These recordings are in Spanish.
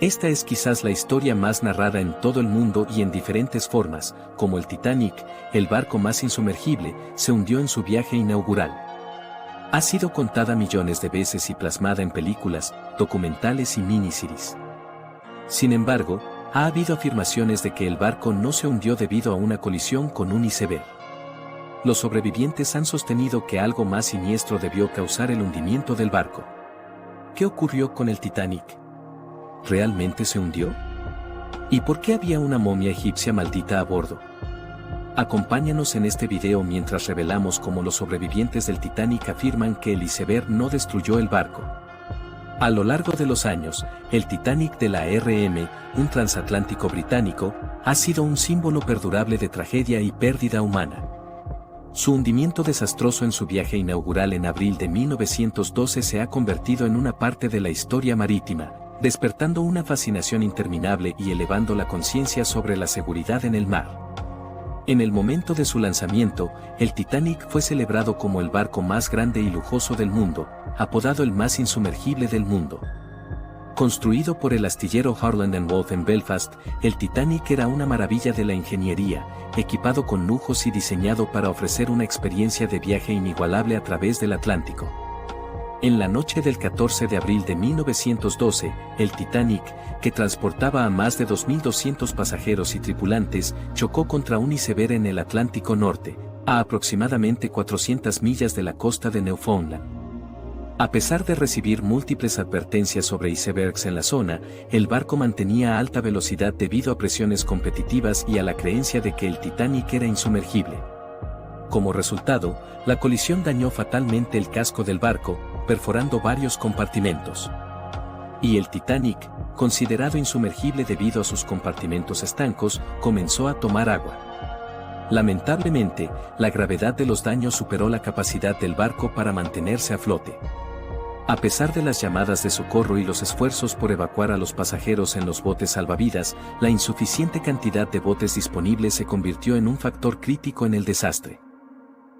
Esta es quizás la historia más narrada en todo el mundo y en diferentes formas, como el Titanic, el barco más insumergible, se hundió en su viaje inaugural. Ha sido contada millones de veces y plasmada en películas, documentales y miniseries. Sin embargo, ha habido afirmaciones de que el barco no se hundió debido a una colisión con un iceberg. Los sobrevivientes han sostenido que algo más siniestro debió causar el hundimiento del barco. ¿Qué ocurrió con el Titanic? ¿Realmente se hundió? ¿Y por qué había una momia egipcia maldita a bordo? Acompáñanos en este video mientras revelamos cómo los sobrevivientes del Titanic afirman que el iceberg no destruyó el barco. A lo largo de los años, el Titanic de la RM, un transatlántico británico, ha sido un símbolo perdurable de tragedia y pérdida humana. Su hundimiento desastroso en su viaje inaugural en abril de 1912 se ha convertido en una parte de la historia marítima, despertando una fascinación interminable y elevando la conciencia sobre la seguridad en el mar. En el momento de su lanzamiento, el Titanic fue celebrado como el barco más grande y lujoso del mundo, apodado el más insumergible del mundo. Construido por el astillero Harland & Wolff en Belfast, el Titanic era una maravilla de la ingeniería, equipado con lujos y diseñado para ofrecer una experiencia de viaje inigualable a través del Atlántico. En la noche del 14 de abril de 1912, el Titanic, que transportaba a más de 2.200 pasajeros y tripulantes, chocó contra un iceberg en el Atlántico Norte, a aproximadamente 400 millas de la costa de Newfoundland. A pesar de recibir múltiples advertencias sobre icebergs en la zona, el barco mantenía alta velocidad debido a presiones competitivas y a la creencia de que el Titanic era insumergible. Como resultado, la colisión dañó fatalmente el casco del barco, perforando varios compartimentos. Y el Titanic, considerado insumergible debido a sus compartimentos estancos, comenzó a tomar agua. Lamentablemente, la gravedad de los daños superó la capacidad del barco para mantenerse a flote. A pesar de las llamadas de socorro y los esfuerzos por evacuar a los pasajeros en los botes salvavidas, la insuficiente cantidad de botes disponibles se convirtió en un factor crítico en el desastre.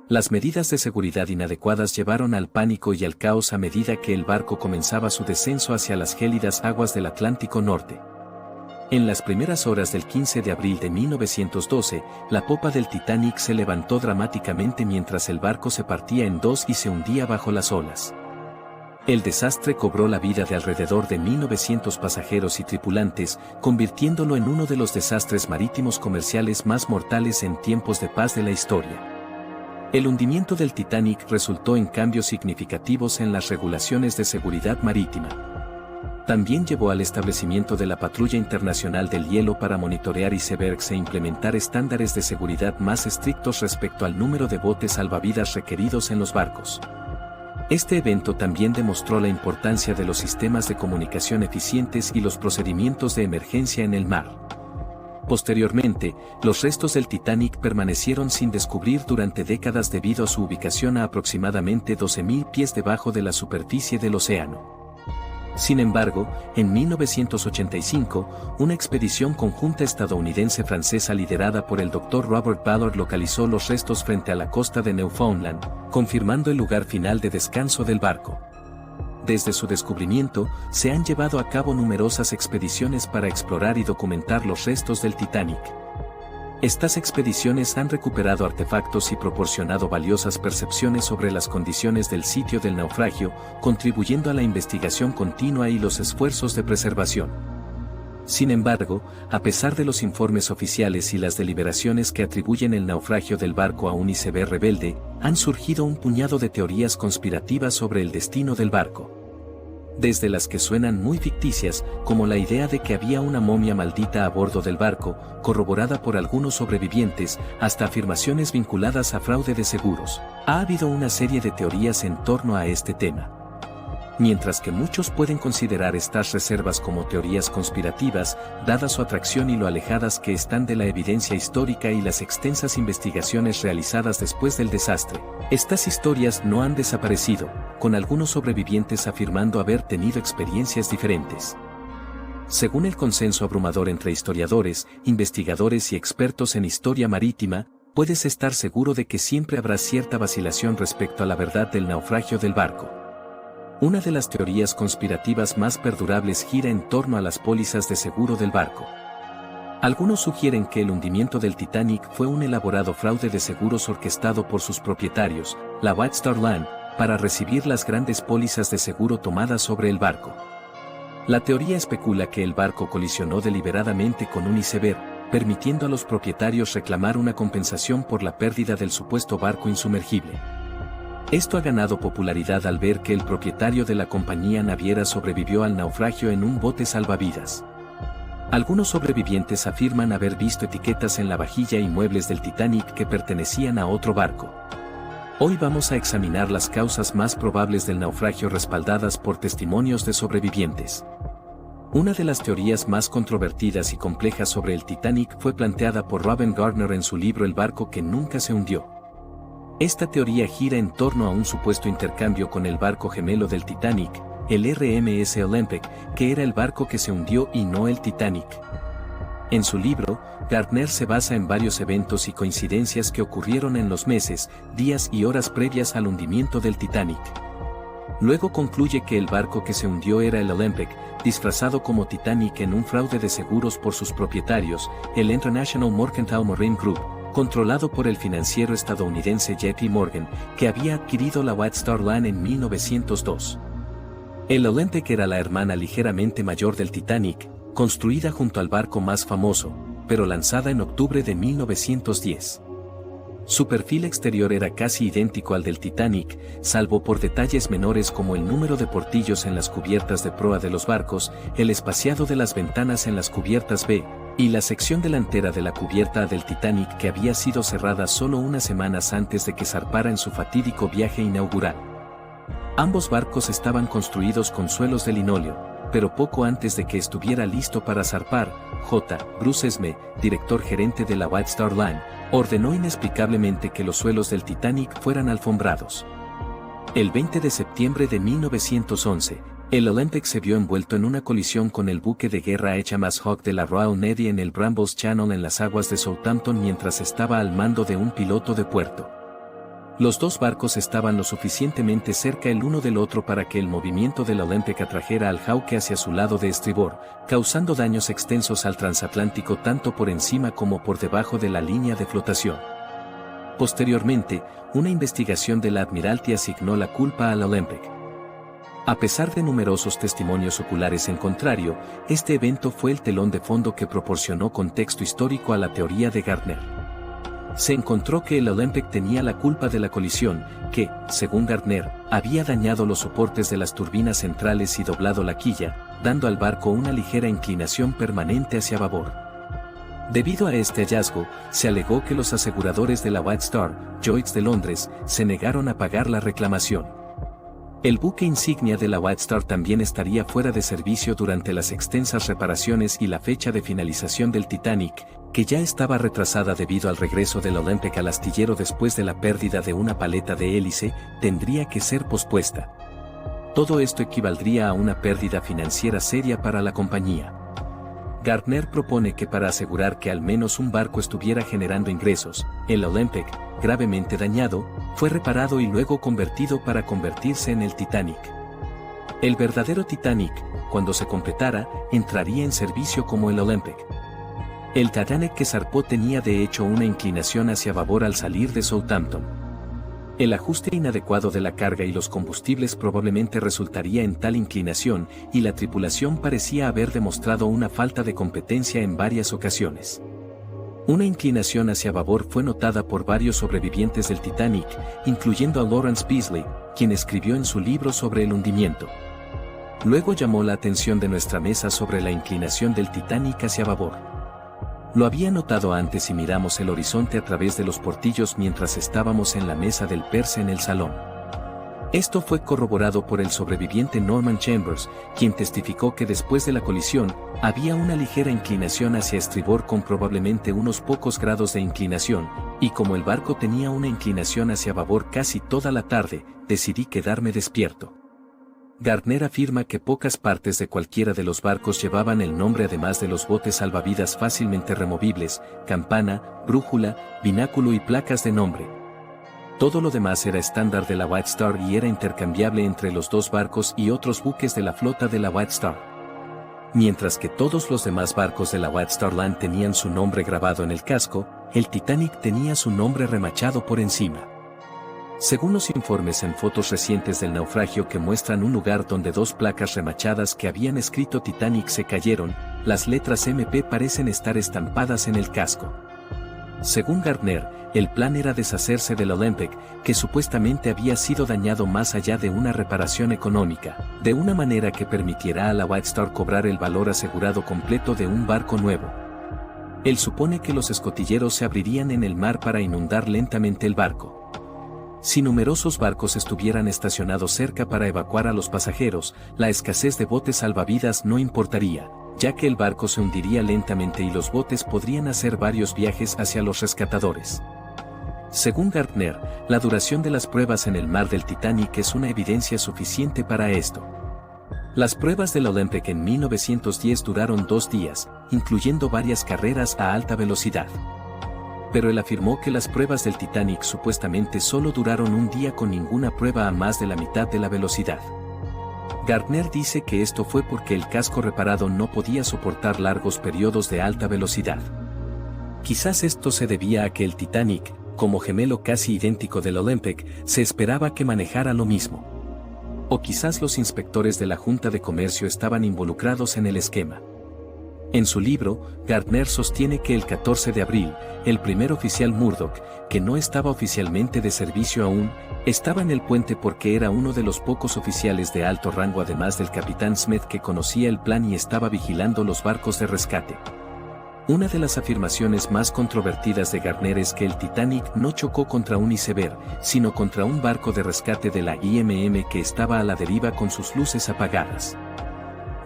Las medidas de seguridad inadecuadas llevaron al pánico y al caos a medida que el barco comenzaba su descenso hacia las gélidas aguas del Atlántico Norte. En las primeras horas del 15 de abril de 1912, la popa del Titanic se levantó dramáticamente mientras el barco se partía en dos y se hundía bajo las olas. El desastre cobró la vida de alrededor de 1.900 pasajeros y tripulantes, convirtiéndolo en uno de los desastres marítimos comerciales más mortales en tiempos de paz de la historia. El hundimiento del Titanic resultó en cambios significativos en las regulaciones de seguridad marítima. También llevó al establecimiento de la Patrulla Internacional del Hielo para monitorear icebergs e implementar estándares de seguridad más estrictos respecto al número de botes salvavidas requeridos en los barcos. Este evento también demostró la importancia de los sistemas de comunicación eficientes y los procedimientos de emergencia en el mar. Posteriormente, los restos del Titanic permanecieron sin descubrir durante décadas debido a su ubicación a aproximadamente 12.000 pies debajo de la superficie del océano. Sin embargo, en 1985, una expedición conjunta estadounidense-francesa liderada por el Dr. Robert Ballard localizó los restos frente a la costa de Newfoundland, confirmando el lugar final de descanso del barco. Desde su descubrimiento, se han llevado a cabo numerosas expediciones para explorar y documentar los restos del Titanic. Estas expediciones han recuperado artefactos y proporcionado valiosas percepciones sobre las condiciones del sitio del naufragio, contribuyendo a la investigación continua y los esfuerzos de preservación. Sin embargo, a pesar de los informes oficiales y las deliberaciones que atribuyen el naufragio del barco a un iceberg rebelde, han surgido un puñado de teorías conspirativas sobre el destino del barco. Desde las que suenan muy ficticias, como la idea de que había una momia maldita a bordo del barco, corroborada por algunos sobrevivientes, hasta afirmaciones vinculadas a fraude de seguros. Ha habido una serie de teorías en torno a este tema. Mientras que muchos pueden considerar estas reservas como teorías conspirativas, dada su atracción y lo alejadas que están de la evidencia histórica y las extensas investigaciones realizadas después del desastre, estas historias no han desaparecido, con algunos sobrevivientes afirmando haber tenido experiencias diferentes. Según el consenso abrumador entre historiadores, investigadores y expertos en historia marítima, puedes estar seguro de que siempre habrá cierta vacilación respecto a la verdad del naufragio del barco. Una de las teorías conspirativas más perdurables gira en torno a las pólizas de seguro del barco. Algunos sugieren que el hundimiento del Titanic fue un elaborado fraude de seguros orquestado por sus propietarios, la White Star Line, para recibir las grandes pólizas de seguro tomadas sobre el barco. La teoría especula que el barco colisionó deliberadamente con un iceberg, permitiendo a los propietarios reclamar una compensación por la pérdida del supuesto barco insumergible. Esto ha ganado popularidad al ver que el propietario de la compañía naviera sobrevivió al naufragio en un bote salvavidas. Algunos sobrevivientes afirman haber visto etiquetas en la vajilla y muebles del Titanic que pertenecían a otro barco. Hoy vamos a examinar las causas más probables del naufragio respaldadas por testimonios de sobrevivientes. Una de las teorías más controvertidas y complejas sobre el Titanic fue planteada por Robin Gardner en su libro El barco que nunca se hundió. Esta teoría gira en torno a un supuesto intercambio con el barco gemelo del Titanic, el RMS Olympic, que era el barco que se hundió y no el Titanic. En su libro, Gardner se basa en varios eventos y coincidencias que ocurrieron en los meses, días y horas previas al hundimiento del Titanic. Luego concluye que el barco que se hundió era el Olympic, disfrazado como Titanic en un fraude de seguros por sus propietarios, el International Mercantile Marine Group, controlado por el financiero estadounidense JP Morgan, que había adquirido la White Star Line en 1902. El Olympic era la hermana ligeramente mayor del Titanic, construida junto al barco más famoso, pero lanzada en octubre de 1910. Su perfil exterior era casi idéntico al del Titanic, salvo por detalles menores como el número de portillos en las cubiertas de proa de los barcos, el espaciado de las ventanas en las cubiertas B, y la sección delantera de la cubierta A del Titanic que había sido cerrada solo unas semanas antes de que zarpara en su fatídico viaje inaugural. Ambos barcos estaban construidos con suelos de linóleo, pero poco antes de que estuviera listo para zarpar, Bruce Esme, director gerente de la White Star Line, ordenó inexplicablemente que los suelos del Titanic fueran alfombrados. El 20 de septiembre de 1911, el Olympic se vio envuelto en una colisión con el buque de guerra HMS Hawke de la Royal Navy en el Brambles Channel en las aguas de Southampton mientras estaba al mando de un piloto de puerto. Los dos barcos estaban lo suficientemente cerca el uno del otro para que el movimiento del Olympic atrajera al Hawke hacia su lado de estribor, causando daños extensos al transatlántico tanto por encima como por debajo de la línea de flotación. Posteriormente, una investigación de la Admiralty asignó la culpa al Olympic. A pesar de numerosos testimonios oculares en contrario, este evento fue el telón de fondo que proporcionó contexto histórico a la teoría de Gardner. Se encontró que el Olympic tenía la culpa de la colisión, que, según Gardner, había dañado los soportes de las turbinas centrales y doblado la quilla, dando al barco una ligera inclinación permanente hacia babor. Debido a este hallazgo, se alegó que los aseguradores de la White Star, Lloyd's de Londres, se negaron a pagar la reclamación. El buque insignia de la White Star también estaría fuera de servicio durante las extensas reparaciones y la fecha de finalización del Titanic, que ya estaba retrasada debido al regreso del Olympic al astillero después de la pérdida de una paleta de hélice, tendría que ser pospuesta. Todo esto equivaldría a una pérdida financiera seria para la compañía. Gardner propone que para asegurar que al menos un barco estuviera generando ingresos, el Olympic, gravemente dañado, fue reparado y luego convertido para convertirse en el Titanic. El verdadero Titanic, cuando se completara, entraría en servicio como el Olympic. El Titanic que zarpó tenía de hecho una inclinación hacia babor al salir de Southampton. El ajuste inadecuado de la carga y los combustibles probablemente resultaría en tal inclinación, y la tripulación parecía haber demostrado una falta de competencia en varias ocasiones. Una inclinación hacia babor fue notada por varios sobrevivientes del Titanic, incluyendo a Lawrence Beasley, quien escribió en su libro sobre el hundimiento. Luego llamó la atención de nuestra mesa sobre la inclinación del Titanic hacia babor. Lo había notado antes y miramos el horizonte a través de los portillos mientras estábamos en la mesa del persa en el salón. Esto fue corroborado por el sobreviviente Norman Chambers, quien testificó que después de la colisión, había una ligera inclinación hacia estribor con probablemente unos pocos grados de inclinación, y como el barco tenía una inclinación hacia babor casi toda la tarde, decidí quedarme despierto. Gardner afirma que pocas partes de cualquiera de los barcos llevaban el nombre además de los botes salvavidas fácilmente removibles, campana, brújula, bináculo y placas de nombre. Todo lo demás era estándar de la White Star y era intercambiable entre los dos barcos y otros buques de la flota de la White Star. Mientras que todos los demás barcos de la White Star Line tenían su nombre grabado en el casco, el Titanic tenía su nombre remachado por encima. Según los informes en fotos recientes del naufragio que muestran un lugar donde dos placas remachadas que habían escrito Titanic se cayeron, las letras MP parecen estar estampadas en el casco. Según Gardner, el plan era deshacerse del Olympic, que supuestamente había sido dañado más allá de una reparación económica, de una manera que permitiera a la White Star cobrar el valor asegurado completo de un barco nuevo. Él supone que los escotilleros se abrirían en el mar para inundar lentamente el barco. Si numerosos barcos estuvieran estacionados cerca para evacuar a los pasajeros, la escasez de botes salvavidas no importaría, ya que el barco se hundiría lentamente y los botes podrían hacer varios viajes hacia los rescatadores. Según Gardner, la duración de las pruebas en el mar del Titanic es una evidencia suficiente para esto. Las pruebas del Olympic en 1910 duraron 2 días, incluyendo varias carreras a alta velocidad. Pero él afirmó que las pruebas del Titanic supuestamente solo duraron un día con ninguna prueba a más de la mitad de la velocidad. Gardner dice que esto fue porque el casco reparado no podía soportar largos periodos de alta velocidad. Quizás esto se debía a que el Titanic, como gemelo casi idéntico del Olympic, se esperaba que manejara lo mismo. O quizás los inspectores de la Junta de Comercio estaban involucrados en el esquema. En su libro, Gardner sostiene que el 14 de abril, el primer oficial Murdoch, que no estaba oficialmente de servicio aún, estaba en el puente porque era uno de los pocos oficiales de alto rango además del capitán Smith que conocía el plan y estaba vigilando los barcos de rescate. Una de las afirmaciones más controvertidas de Gardner es que el Titanic no chocó contra un iceberg, sino contra un barco de rescate de la IMM que estaba a la deriva con sus luces apagadas.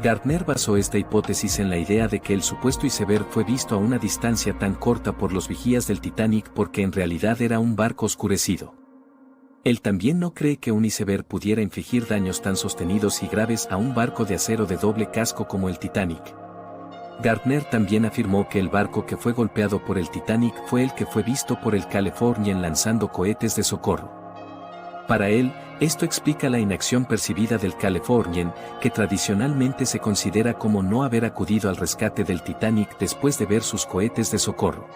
Gardner basó esta hipótesis en la idea de que el supuesto iceberg fue visto a una distancia tan corta por los vigías del Titanic porque en realidad era un barco oscurecido. Él también no cree que un iceberg pudiera infligir daños tan sostenidos y graves a un barco de acero de doble casco como el Titanic. Gardner también afirmó que el barco que fue golpeado por el Titanic fue el que fue visto por el Californian lanzando cohetes de socorro. Para él, esto explica la inacción percibida del Californian, que tradicionalmente se considera como no haber acudido al rescate del Titanic después de ver sus cohetes de socorro.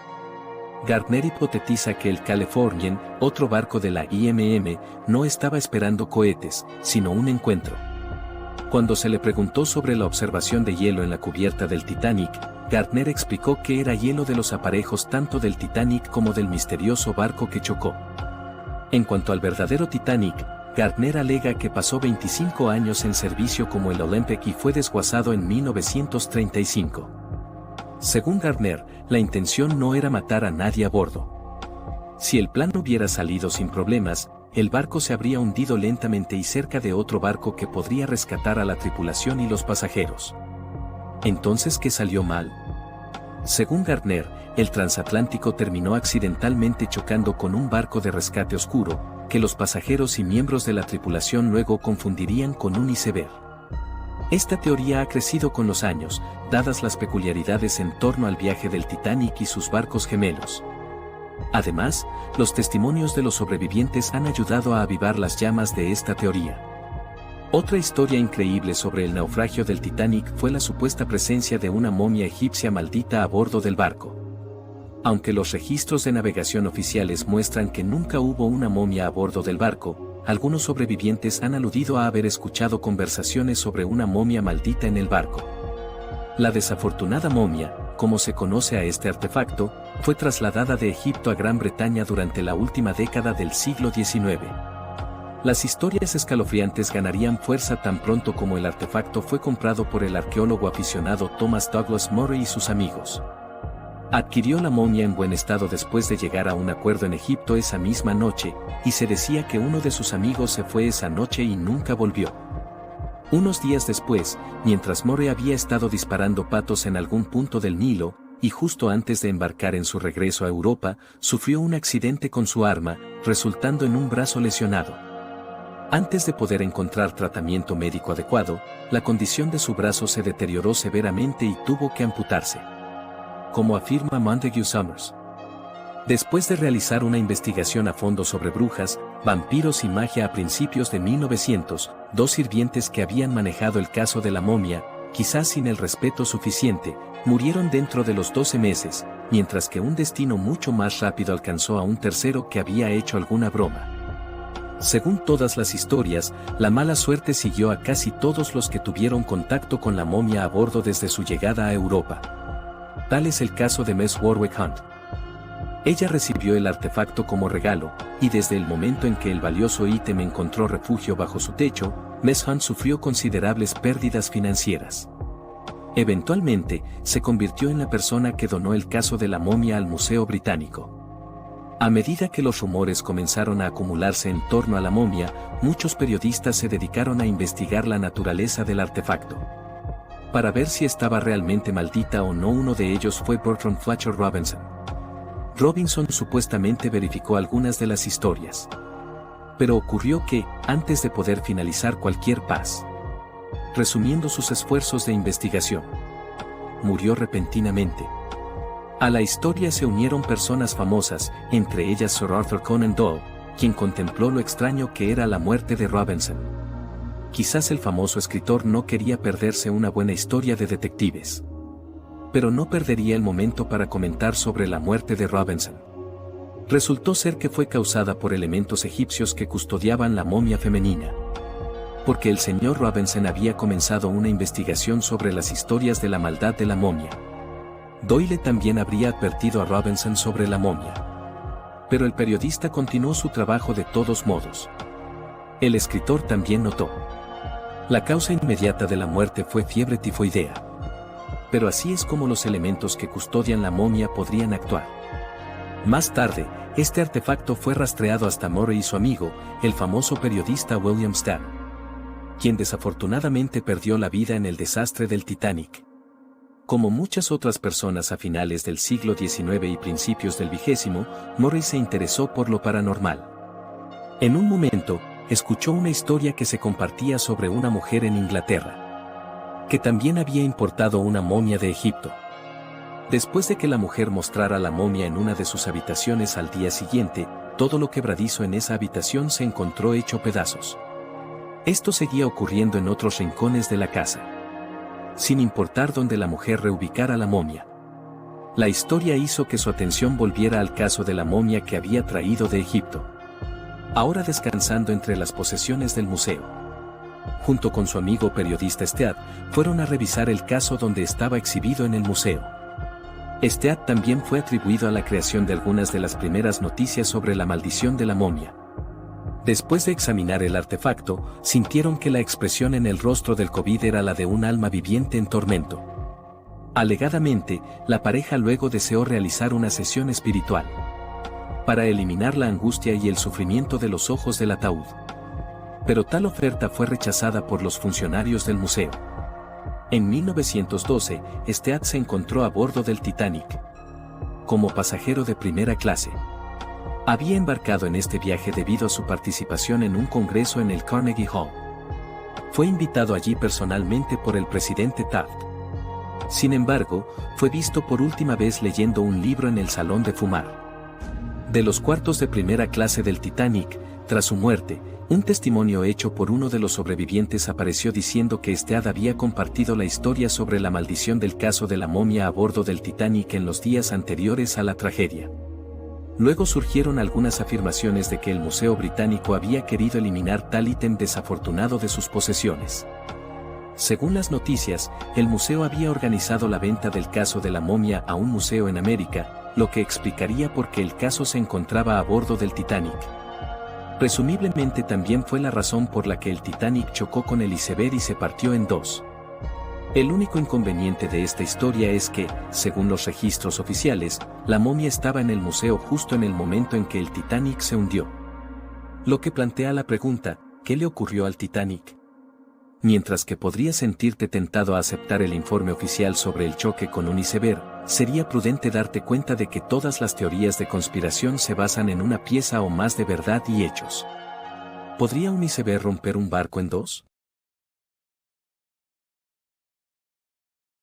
Gardner hipotetiza que el Californian, otro barco de la IMM, no estaba esperando cohetes, sino un encuentro. Cuando se le preguntó sobre la observación de hielo en la cubierta del Titanic, Gardner explicó que era hielo de los aparejos tanto del Titanic como del misterioso barco que chocó. En cuanto al verdadero Titanic, Gardner alega que pasó 25 años en servicio como el Olympic y fue desguazado en 1935. Según Gardner, la intención no era matar a nadie a bordo. Si el plan hubiera salido sin problemas, el barco se habría hundido lentamente y cerca de otro barco que podría rescatar a la tripulación y los pasajeros. ¿Entonces qué salió mal? Según Gardner, el transatlántico terminó accidentalmente chocando con un barco de rescate oscuro, que los pasajeros y miembros de la tripulación luego confundirían con un iceberg. Esta teoría ha crecido con los años, dadas las peculiaridades en torno al viaje del Titanic y sus barcos gemelos. Además, los testimonios de los sobrevivientes han ayudado a avivar las llamas de esta teoría. Otra historia increíble sobre el naufragio del Titanic fue la supuesta presencia de una momia egipcia maldita a bordo del barco. Aunque los registros de navegación oficiales muestran que nunca hubo una momia a bordo del barco, algunos sobrevivientes han aludido a haber escuchado conversaciones sobre una momia maldita en el barco. La desafortunada momia, como se conoce a este artefacto, fue trasladada de Egipto a Gran Bretaña durante la última década del siglo XIX. Las historias escalofriantes ganarían fuerza tan pronto como el artefacto fue comprado por el arqueólogo aficionado Thomas Douglas Murray y sus amigos. Adquirió la momia en buen estado después de llegar a un acuerdo en Egipto esa misma noche, y se decía que uno de sus amigos se fue esa noche y nunca volvió. Unos días después, mientras Murray había estado disparando patos en algún punto del Nilo, y justo antes de embarcar en su regreso a Europa, sufrió un accidente con su arma, resultando en un brazo lesionado. Antes de poder encontrar tratamiento médico adecuado, la condición de su brazo se deterioró severamente y tuvo que amputarse. Como afirma Montague Summers. Después de realizar una investigación a fondo sobre brujas, vampiros y magia a principios de 1900, dos sirvientes que habían manejado el caso de la momia, quizás sin el respeto suficiente, murieron dentro de los 12 meses, mientras que un destino mucho más rápido alcanzó a un tercero que había hecho alguna broma. Según todas las historias, la mala suerte siguió a casi todos los que tuvieron contacto con la momia a bordo desde su llegada a Europa. Tal es el caso de Miss Warwick Hunt. Ella recibió el artefacto como regalo, y desde el momento en que el valioso ítem encontró refugio bajo su techo, Miss Hunt sufrió considerables pérdidas financieras. Eventualmente, se convirtió en la persona que donó el caso de la momia al Museo Británico. A medida que los rumores comenzaron a acumularse en torno a la momia, muchos periodistas se dedicaron a investigar la naturaleza del artefacto. Para ver si estaba realmente maldita o no, uno de ellos fue Bertrand Fletcher Robinson. Robinson supuestamente verificó algunas de las historias. Pero ocurrió que, antes de poder finalizar cualquier paz, resumiendo sus esfuerzos de investigación, murió repentinamente. A la historia se unieron personas famosas, entre ellas Sir Arthur Conan Doyle, quien contempló lo extraño que era la muerte de Robinson. Quizás el famoso escritor no quería perderse una buena historia de detectives, pero no perdería el momento para comentar sobre la muerte de Robinson. Resultó ser que fue causada por elementos egipcios que custodiaban la momia femenina. Porque el señor Robinson había comenzado una investigación sobre las historias de la maldad de la momia. Doyle también habría advertido a Robinson sobre la momia. Pero el periodista continuó su trabajo de todos modos. El escritor también notó. La causa inmediata de la muerte fue fiebre tifoidea. Pero así es como los elementos que custodian la momia podrían actuar. Más tarde, este artefacto fue rastreado hasta Murray y su amigo, el famoso periodista William Stead, quien desafortunadamente perdió la vida en el desastre del Titanic. Como muchas otras personas a finales del siglo XIX y principios del XX, Murray se interesó por lo paranormal. En un momento, escuchó una historia que se compartía sobre una mujer en Inglaterra, que también había importado una momia de Egipto. Después de que la mujer mostrara la momia en una de sus habitaciones al día siguiente, todo lo quebradizo en esa habitación se encontró hecho pedazos. Esto seguía ocurriendo en otros rincones de la casa, sin importar dónde la mujer reubicara la momia. La historia hizo que su atención volviera al caso de la momia que había traído de Egipto, ahora descansando entre las posesiones del museo. Junto con su amigo periodista Stead, fueron a revisar el caso donde estaba exhibido en el museo. Stead también fue atribuido a la creación de algunas de las primeras noticias sobre la maldición de la momia. Después de examinar el artefacto, sintieron que la expresión en el rostro del COVID era la de un alma viviente en tormento. Alegadamente, la pareja luego deseó realizar una sesión espiritual para eliminar la angustia y el sufrimiento de los ojos del ataúd. Pero tal oferta fue rechazada por los funcionarios del museo. En 1912, Stead se encontró a bordo del Titanic como pasajero de primera clase. Había embarcado en este viaje debido a su participación en un congreso en el Carnegie Hall. Fue invitado allí personalmente por el presidente Taft. Sin embargo, fue visto por última vez leyendo un libro en el salón de fumar de los cuartos de primera clase del Titanic. Tras su muerte, un testimonio hecho por uno de los sobrevivientes apareció diciendo que Stead había compartido la historia sobre la maldición del caso de la momia a bordo del Titanic en los días anteriores a la tragedia. Luego surgieron algunas afirmaciones de que el Museo Británico había querido eliminar tal ítem desafortunado de sus posesiones. Según las noticias, el museo había organizado la venta del caso de la momia a un museo en América, lo que explicaría por qué el caso se encontraba a bordo del Titanic. Presumiblemente también fue la razón por la que el Titanic chocó con el iceberg y se partió en dos. El único inconveniente de esta historia es que, según los registros oficiales, la momia estaba en el museo justo en el momento en que el Titanic se hundió. Lo que plantea la pregunta, ¿qué le ocurrió al Titanic? Mientras que podrías sentirte tentado a aceptar el informe oficial sobre el choque con un iceberg, sería prudente darte cuenta de que todas las teorías de conspiración se basan en una pieza o más de verdad y hechos. ¿Podría un iceberg romper un barco en dos?